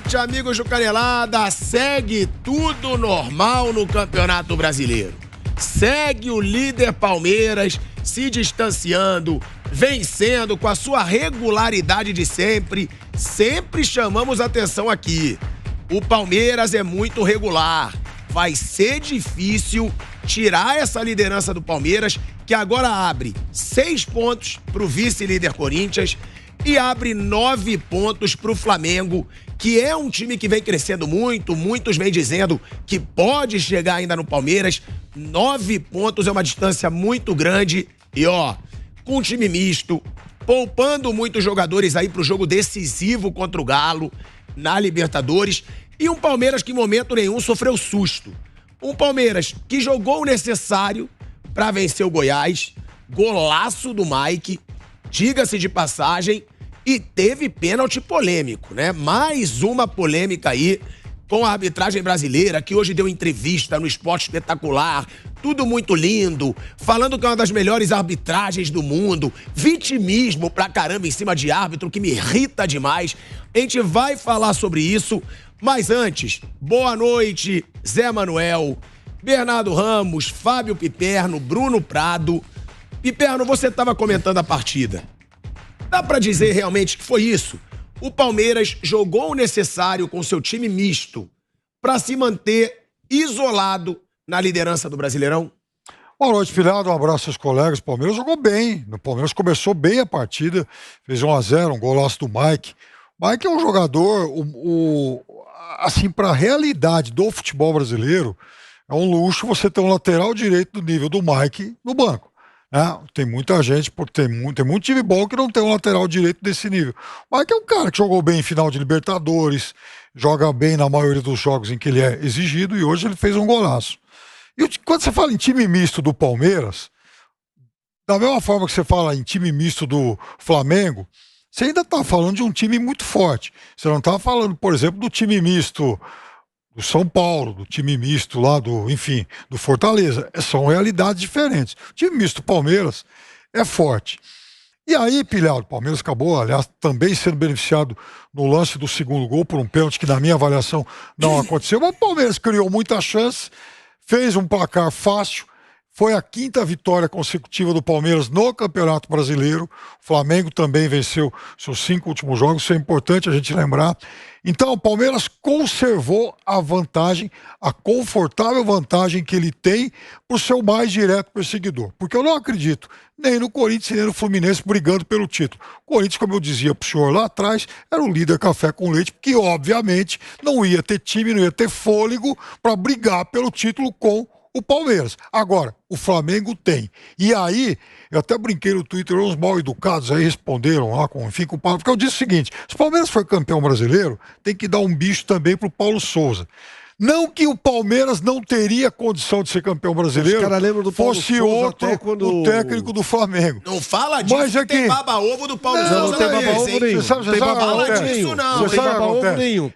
noite, amigos do Canelada. Segue tudo normal no Campeonato Brasileiro. Segue o líder Palmeiras se distanciando, vencendo com a sua regularidade de sempre. Sempre chamamos atenção aqui. O Palmeiras é muito regular. Vai ser difícil tirar essa liderança do Palmeiras, que agora abre 6 pontos para o vice-líder Corinthians e abre 9 pontos para o Flamengo, que é um time que vem crescendo muito. Muitos vêm dizendo que pode chegar ainda no Palmeiras. 9 pontos é uma distância muito grande. E com um time misto, poupando muitos jogadores aí para o jogo decisivo contra o Galo na Libertadores. E um Palmeiras que em momento nenhum sofreu susto. Um Palmeiras que jogou o necessário para vencer o Goiás. Golaço do Mike, diga-se de passagem, e teve pênalti polêmico, né? Mais uma polêmica aí com a arbitragem brasileira, que hoje deu entrevista no Esporte Espetacular, tudo muito lindo, falando que é uma das melhores arbitragens do mundo, vitimismo pra caramba em cima de árbitro, que me irrita demais. A gente vai falar sobre isso, mas antes, boa noite, Zé Manuel, Bernardo Ramos, Fábio Piperno, Bruno Prado. Piperno, você estava comentando a partida. Dá pra dizer realmente que foi isso? O Palmeiras jogou o necessário com seu time misto pra se manter isolado na liderança do Brasileirão? Boa noite, Filhado. Um abraço aos colegas. O Palmeiras jogou bem. O Palmeiras começou bem a partida. Fez 1-0, um golaço do Mike. O Mike é um jogador, assim, pra realidade do futebol brasileiro, é um luxo você ter um lateral direito do nível do Mike no banco. Tem muita gente, tem muito time bom que não tem um lateral direito desse nível. Mas que é um cara que jogou bem em final de Libertadores, joga bem na maioria dos jogos em que ele é exigido, e hoje ele fez um golaço. E quando você fala em time misto do Palmeiras, da mesma forma que você fala em time misto do Flamengo, você ainda está falando de um time muito forte. Você não está falando, por exemplo, do time misto do São Paulo, do time misto lá do Fortaleza. São realidades diferentes. O time misto do Palmeiras é forte. E aí, Pilhado, o Palmeiras acabou, aliás, também sendo beneficiado no lance do segundo gol por um pênalti que, na minha avaliação, não aconteceu. Mas o Palmeiras criou muita chance, fez um placar fácil. Foi a 5ª vitória consecutiva do Palmeiras no Campeonato Brasileiro. O Flamengo também venceu seus 5 últimos jogos, isso é importante a gente lembrar. Então o Palmeiras conservou a vantagem, a confortável vantagem que ele tem para o seu mais direto perseguidor. Porque eu não acredito nem no Corinthians nem no Fluminense brigando pelo título. O Corinthians, como eu dizia para o senhor lá atrás, era o líder café com leite, porque obviamente não ia ter time, não ia ter fôlego para brigar pelo título com o Palmeiras. Agora, o Flamengo tem. E aí, eu até brinquei no Twitter, uns mal educados aí responderam lá com o Paulo, porque eu disse o seguinte: se o Palmeiras for campeão brasileiro, tem que dar um bicho também pro Paulo Souza. Não que o Palmeiras não teria condição de ser campeão brasileiro, do fosse outro o técnico do Flamengo. Não fala disso, mas é que tem baba-ovo do Paulo Souza. Não tem baba-ovo nenhum. Tem baba-ovo nenhum. Não tem baba-ovo nenhum.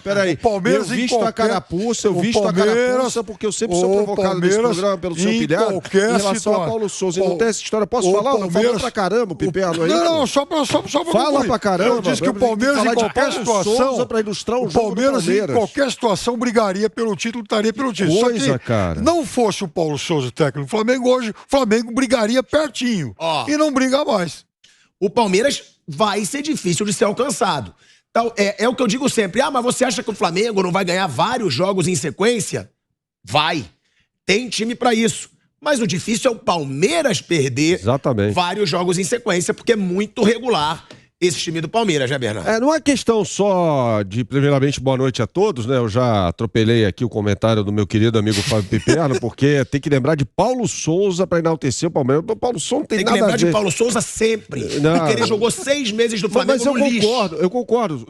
Peraí. O Palmeiras eu visto a carapuça, porque eu sempre sou provocado nesse programa pelo seu Pilhado em relação a Paulo Souza. E não tem essa história. Posso falar? Não falou pra caramba, Piperno aí. Não, só pra fala pra caramba. Eu disse que o Palmeiras em qualquer situação, pra ilustrar o Palmeiras em qualquer situação brigaria pelo título, estaria pelo título. Coisa, cara. Não fosse o Paulo Souza técnico do Flamengo, hoje o Flamengo brigaria pertinho. E não briga mais. O Palmeiras vai ser difícil de ser alcançado. Então, é o que eu digo sempre. Mas você acha que o Flamengo não vai ganhar vários jogos em sequência? Vai. Tem time pra isso. Mas o difícil é o Palmeiras perder vários jogos em sequência, porque é muito regular esse time do Palmeiras, né, Bernardo? Não é questão só de, primeiramente, boa noite a todos, né? Eu já atropelei aqui o comentário do meu querido amigo Fábio Piperno, porque tem que lembrar de Paulo Souza para enaltecer o Palmeiras. O Paulo Souza não tem nada a ver. Tem que lembrar de Paulo Souza sempre, porque ele jogou 6 meses do Flamengo no lixo. Eu concordo.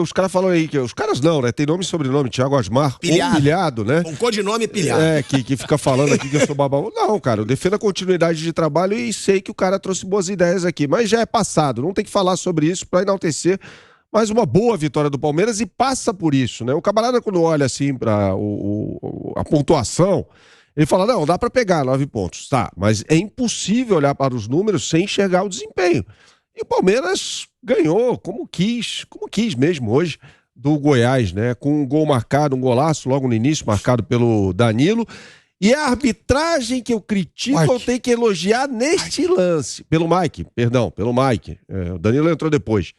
Os caras falam aí, que os caras não, né? Tem nome e sobrenome, Thiago Asmar, Pilhado, né? Com codinome Pilhado. Que fica falando aqui que eu sou babão. Não, cara, eu defendo a continuidade de trabalho e sei que o cara trouxe boas ideias aqui, mas já é passado, não tem que falar sobre isso para enaltecer mais uma boa vitória do Palmeiras e passa por isso, né? O camarada, quando olha assim para a pontuação, ele fala, não, dá para pegar 9 pontos, tá, mas é impossível olhar para os números sem enxergar o desempenho. E o Palmeiras ganhou como quis mesmo hoje. do Goiás, né? Com um gol marcado, um golaço logo no início, marcado pelo Danilo. E a arbitragem que eu critico, eu tenho que elogiar neste lance. Pelo Mike. O Danilo entrou depois.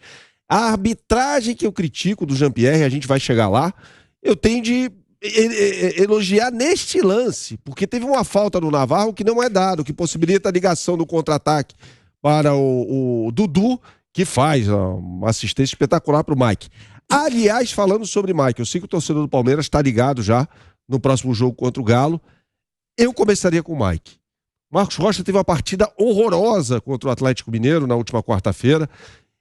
A arbitragem que eu critico do Jean-Pierre, a gente vai chegar lá, eu tenho de elogiar neste lance, porque teve uma falta do Navarro que não é dado, que possibilita a ligação do contra-ataque para o Dudu, que faz uma assistência espetacular para o Mike. Aliás, falando sobre Mike, eu sei que o torcedor do Palmeiras está ligado já no próximo jogo contra o Galo. Eu começaria com o Mike. Marcos Rocha teve uma partida horrorosa contra o Atlético Mineiro na última quarta-feira.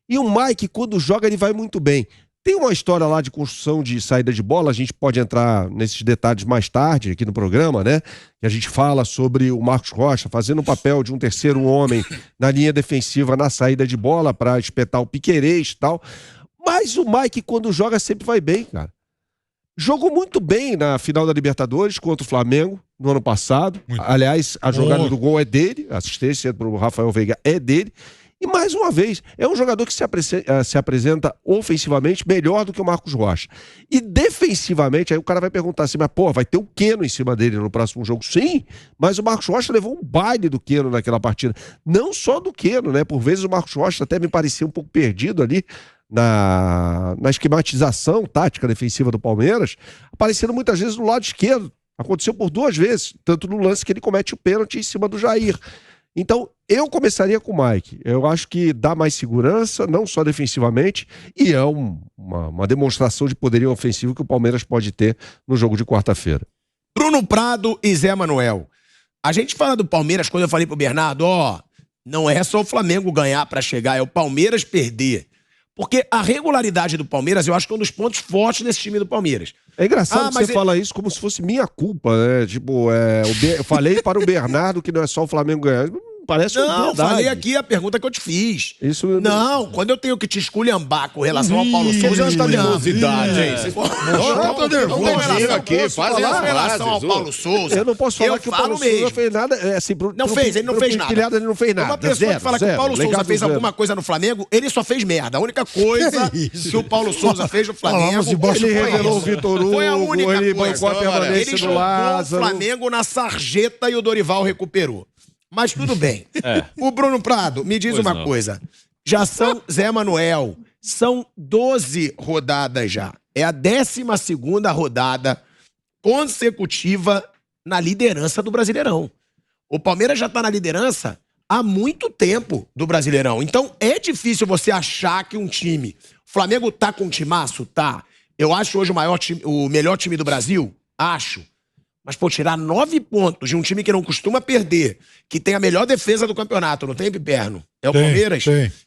E o Mike, quando joga, ele vai muito bem. Tem uma história lá de construção de saída de bola, a gente pode entrar nesses detalhes mais tarde aqui no programa, né? Que a gente fala sobre o Marcos Rocha fazendo o papel de um terceiro homem na linha defensiva na saída de bola para espetar o Piquerez e tal. Mas o Mike, quando joga, sempre vai bem, cara. Jogou muito bem na final da Libertadores contra o Flamengo no ano passado. Aliás, a jogada do gol é dele, a assistência para o Rafael Veiga é dele. E mais uma vez, é um jogador que se apresenta ofensivamente melhor do que o Marcos Rocha. E defensivamente, aí o cara vai perguntar assim, mas pô, vai ter o Keno em cima dele no próximo jogo? Sim, mas o Marcos Rocha levou um baile do Keno naquela partida. Não só do Keno, né? Por vezes o Marcos Rocha até me parecia um pouco perdido ali na esquematização tática defensiva do Palmeiras, aparecendo muitas vezes no lado esquerdo. Aconteceu por 2 vezes, tanto no lance que ele comete o pênalti em cima do Jair. Então, eu começaria com o Mike. Eu acho que dá mais segurança, não só defensivamente, e é uma demonstração de poderio ofensivo que o Palmeiras pode ter no jogo de quarta-feira. Bruno Prado e Zé Manuel. A gente fala do Palmeiras, quando eu falei pro Bernardo, não é só o Flamengo ganhar pra chegar, é o Palmeiras perder. Porque a regularidade do Palmeiras, eu acho que é um dos pontos fortes desse time do Palmeiras. É engraçado que você fala isso como se fosse minha culpa, né? Tipo, eu falei para o Bernardo que não é só o Flamengo ganhar. Parece uma verdade. Não, falei aqui a pergunta que eu te fiz. Isso não, quando eu tenho que te esculhambar com relação ao Paulo Souza, eu tô nervosidade, hein? Eu tô nervoso aqui, faz em relação ao Paulo Souza. Eu não posso falar que o Paulo Souza fez nada. Assim, ele não fez nada. Ele não fez nada. Uma pessoa que fala que o Paulo Souza fez alguma coisa no Flamengo, ele só fez merda. A única coisa que o Paulo Souza fez no Flamengo, ele revelou o Vitor Hugo, foi a única ele bancou a permanência ele do jogou Lázaro. o Flamengo na sarjeta e o Dorival recuperou. Mas tudo bem. O Bruno Prado, me diz uma coisa. Já são, Zé Manuel, são 12 rodadas já. É a 12ª rodada consecutiva na liderança do Brasileirão. O Palmeiras já tá na liderança há muito tempo do Brasileirão. Então é difícil você achar que um time... O Flamengo tá com um timaço? Tá. Eu acho hoje o melhor time do Brasil? Acho. Mas, pô, tirar 9 pontos de um time que não costuma perder, que tem a melhor defesa do campeonato, não tem, Piperno? É o Palmeiras?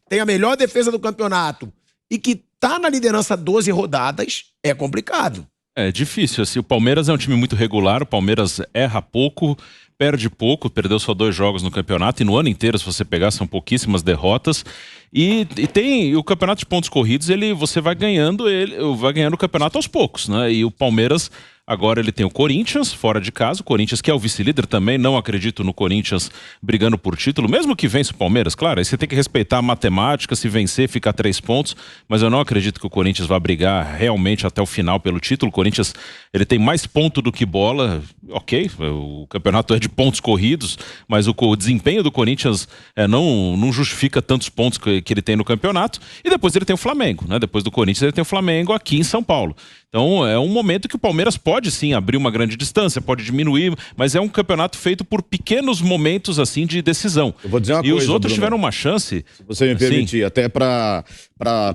Tem a melhor defesa do campeonato e que tá na liderança 12 rodadas, é complicado. É difícil, assim, o Palmeiras é um time muito regular, o Palmeiras erra pouco, perde pouco, perdeu só 2 jogos no campeonato e no ano inteiro, se você pegar, são pouquíssimas derrotas. E tem o campeonato de pontos corridos, você vai ganhando o campeonato aos poucos, né? E o Palmeiras agora ele tem o Corinthians fora de casa, o Corinthians que é o vice-líder também, não acredito no Corinthians brigando por título, mesmo que vença o Palmeiras, claro, aí você tem que respeitar a matemática, se vencer fica 3 pontos, mas eu não acredito que o Corinthians vá brigar realmente até o final pelo título. O Corinthians, ele tem mais ponto do que bola, ok, o campeonato é de pontos corridos, mas o desempenho do Corinthians não justifica tantos pontos que ele tem no campeonato, e depois ele tem o Flamengo, né? Depois do Corinthians ele tem o Flamengo aqui em São Paulo. Então é um momento que o Palmeiras pode sim abrir uma grande distância, pode diminuir, mas é um campeonato feito por pequenos momentos assim de decisão. Eu vou dizer uma coisa, os outros Bruno, tiveram uma chance. Se você me permitir, até para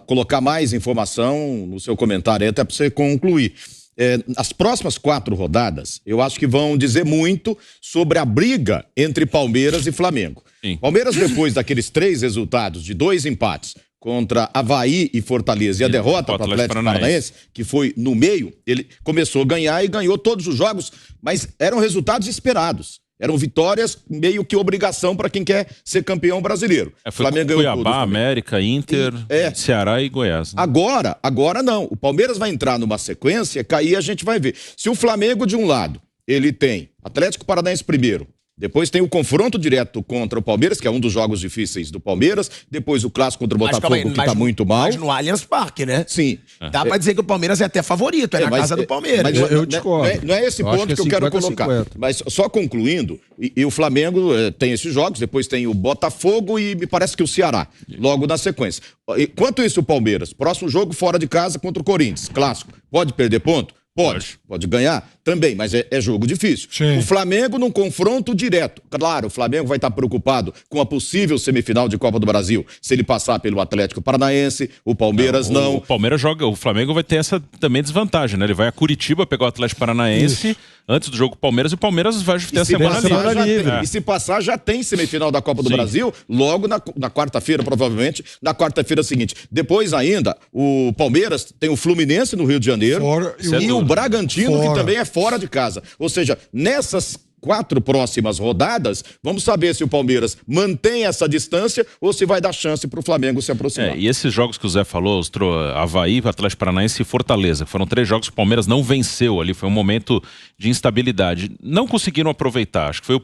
colocar mais informação no seu comentário, até para você concluir. As próximas 4 rodadas, eu acho que vão dizer muito sobre a briga entre Palmeiras e Flamengo. Sim. Palmeiras, depois daqueles 3 resultados de 2 empates contra Avaí e Fortaleza e a derrota para o Atlético Paranaense, que foi no meio, ele começou a ganhar e ganhou todos os jogos, mas eram resultados esperados. Eram vitórias meio que obrigação para quem quer ser campeão brasileiro. Flamengo ganhou Cuiabá, América, Inter, Ceará e Goiás. Né? Agora não. O Palmeiras vai entrar numa sequência que aí a gente vai ver. Se o Flamengo, de um lado, ele tem Atlético Paranaense primeiro, Depois tem o confronto direto contra o Palmeiras, que é um dos jogos difíceis do Palmeiras. Depois o clássico contra o Botafogo, que tá muito mal. Mas no Allianz Parque, né? Sim. Dá pra dizer que o Palmeiras é até favorito, na casa do Palmeiras. Mas eu discordo. Não é esse ponto que eu quero colocar. 50. Mas só concluindo, e o Flamengo tem esses jogos, depois tem o Botafogo e me parece que o Ceará, logo na sequência. Enquanto isso, o Palmeiras, próximo jogo fora de casa contra o Corinthians, clássico. Pode perder ponto? Pode ganhar também, mas é jogo difícil. Sim. O Flamengo num confronto direto. Claro, o Flamengo vai estar preocupado com a possível semifinal de Copa do Brasil. Se ele passar pelo Atlético Paranaense, o Palmeiras não. O Palmeiras joga, o Flamengo vai ter essa também desvantagem, né? Ele vai a Curitiba pegar o Atlético Paranaense antes do jogo Palmeiras, e o Palmeiras vai ter a semana livre. E se passar, já tem semifinal da Copa do Brasil, logo na quarta-feira, provavelmente, na quarta-feira seguinte. Depois ainda, o Palmeiras tem o Fluminense no Rio de Janeiro e o Bragantino, que também é fora de casa. Ou seja, nessas 4 próximas rodadas, vamos saber se o Palmeiras mantém essa distância ou se vai dar chance para o Flamengo se aproximar. E esses jogos que o Zé falou, Avaí, Atlético Paranaense e Fortaleza, foram 3 jogos que o Palmeiras não venceu ali, foi um momento de instabilidade. Não conseguiram aproveitar, acho que foi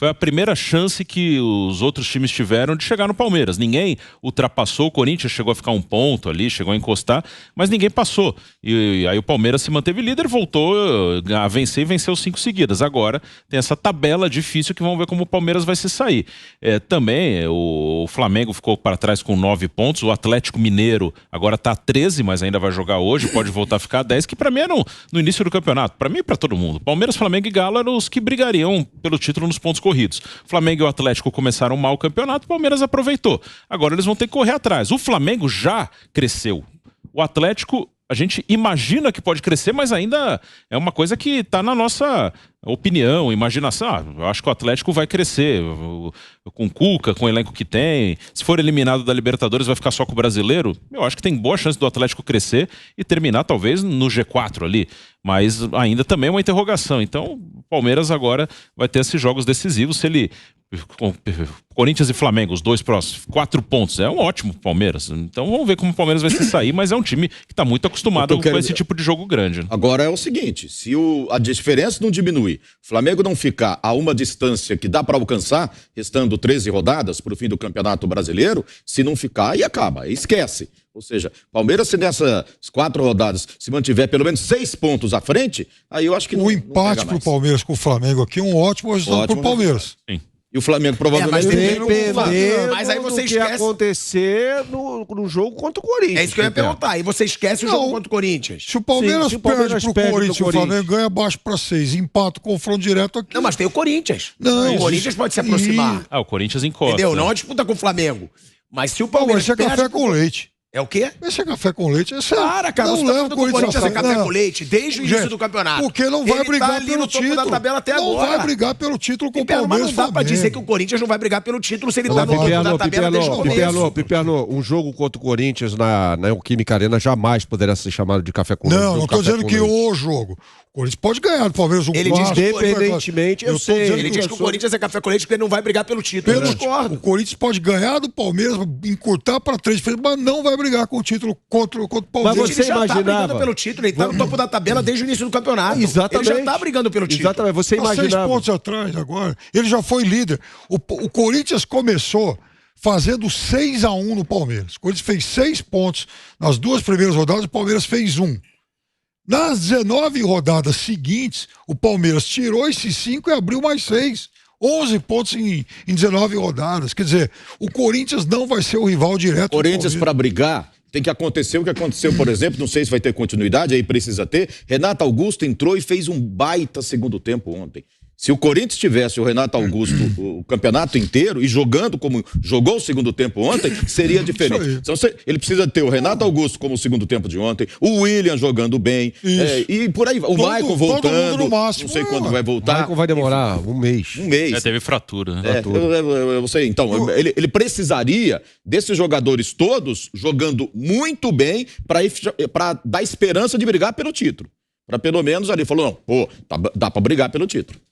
a primeira chance que os outros times tiveram de chegar no Palmeiras. Ninguém ultrapassou, o Corinthians chegou a ficar 1 ponto ali, chegou a encostar, mas ninguém passou. E aí o Palmeiras se manteve líder, voltou a vencer e venceu 5 seguidas. Agora tem essa tabela difícil que vamos ver como o Palmeiras vai se sair. Também o Flamengo ficou para trás com 9 pontos, o Atlético Mineiro agora está a 13, mas ainda vai jogar hoje, pode voltar a ficar a 10, que para mim é no início do campeonato, para mim e para todo mundo. Palmeiras, Flamengo e Galo eram os que brigariam pelo título nos pontos corridos. Flamengo e o Atlético começaram mal o campeonato, o Palmeiras aproveitou. Agora eles vão ter que correr atrás. O Flamengo já cresceu. O Atlético, a gente imagina que pode crescer, mas ainda é uma coisa que está na nossa opinião, imaginação. Eu acho que o Atlético vai crescer com o Cuca, com o elenco que tem. Se for eliminado da Libertadores, vai ficar só com o brasileiro. Eu acho que tem boa chance do Atlético crescer e terminar talvez no G4 ali. Mas ainda também é uma interrogação. Então, o Palmeiras agora vai ter esses jogos decisivos. Se ele... Corinthians e Flamengo, os 2 próximos, 4 pontos, é um ótimo Palmeiras. Então vamos ver como o Palmeiras vai se sair, mas é um time que está muito acostumado com esse tipo de jogo grande. Né? Agora é o seguinte, se a diferença não diminuir, o Flamengo não ficar a uma distância que dá para alcançar, restando 13 rodadas para o fim do Campeonato Brasileiro, se não ficar, aí acaba, aí esquece. Ou seja, Palmeiras, se nessas 4 rodadas se mantiver pelo menos 6 pontos à frente, aí eu acho que o empate para o Palmeiras com o Flamengo aqui é um ótimo resultado para o Palmeiras. Sim. E o Flamengo provavelmente mas aí você esquece o que acontecer no jogo contra o Corinthians. É isso que eu ia perguntar. Aí você esquece o jogo contra o Corinthians. Se o Palmeiras perde pro Corinthians, o Flamengo ganha abaixo para 6, empata o confronto direto aqui. Não, mas tem o Corinthians. Não, o Corinthians pode se aproximar. O Corinthians encosta. Entendeu? Não é uma disputa com o Flamengo. Mas se o Palmeiras Isso é café com leite. É o quê? Esse é café com leite. Cara, você tá falando que o Corinthians é café com leite desde o início do campeonato. Porque não vai brigar pelo título. Da tabela até não agora. vai brigar pelo título com o Palmeiras. Mas não dá pra dizer que o Corinthians não vai brigar pelo título se ele tá no topo da tabela desde o começo. Piperno, um jogo contra o Corinthians na Neoquímica Arena jamais poderia ser chamado de café com leite. Não tô dizendo que o jogo. O Corinthians pode ganhar do Palmeiras Ele diz que independentemente, eu sei. Ele diz que o Corinthians é café com leite porque ele não vai brigar pelo título. Eu discordo. O Corinthians pode ganhar do Palmeiras, encurtar para 3, mas não vai brigar com o título contra o Palmeiras. Mas você ele já imaginava... tá brigando pelo título, ele tá no topo da tabela desde o início do campeonato. Exatamente. Ele já tá brigando pelo título. Exatamente, você imaginava. 6 pontos atrás agora. Ele já foi líder. O Corinthians começou fazendo 6-1 no Palmeiras. O Corinthians fez 6 pontos nas 2 primeiras rodadas, o Palmeiras fez 1. Nas 19 rodadas seguintes, o Palmeiras tirou esses 5 e abriu mais 6. 11 pontos em 19 rodadas. Quer dizer, o Corinthians não vai ser o rival direto. Corinthians, para brigar, tem que acontecer o que aconteceu, por exemplo, não sei se vai ter continuidade, aí precisa ter. Renato Augusto entrou e fez um baita segundo tempo ontem. Se o Corinthians tivesse o Renato Augusto o campeonato inteiro e jogando como jogou o segundo tempo ontem, seria diferente. Então, ele precisa ter o Renato Augusto como o segundo tempo de ontem, o William jogando bem, e por aí, o Maicon voltando, no máximo, não sei quando vai voltar. O Maicon vai demorar um mês. Teve fratura. Né? Eu sei, então, ele precisaria desses jogadores todos jogando muito bem para dar esperança de brigar pelo título. Para pelo menos ali, falou, não, dá para brigar pelo título.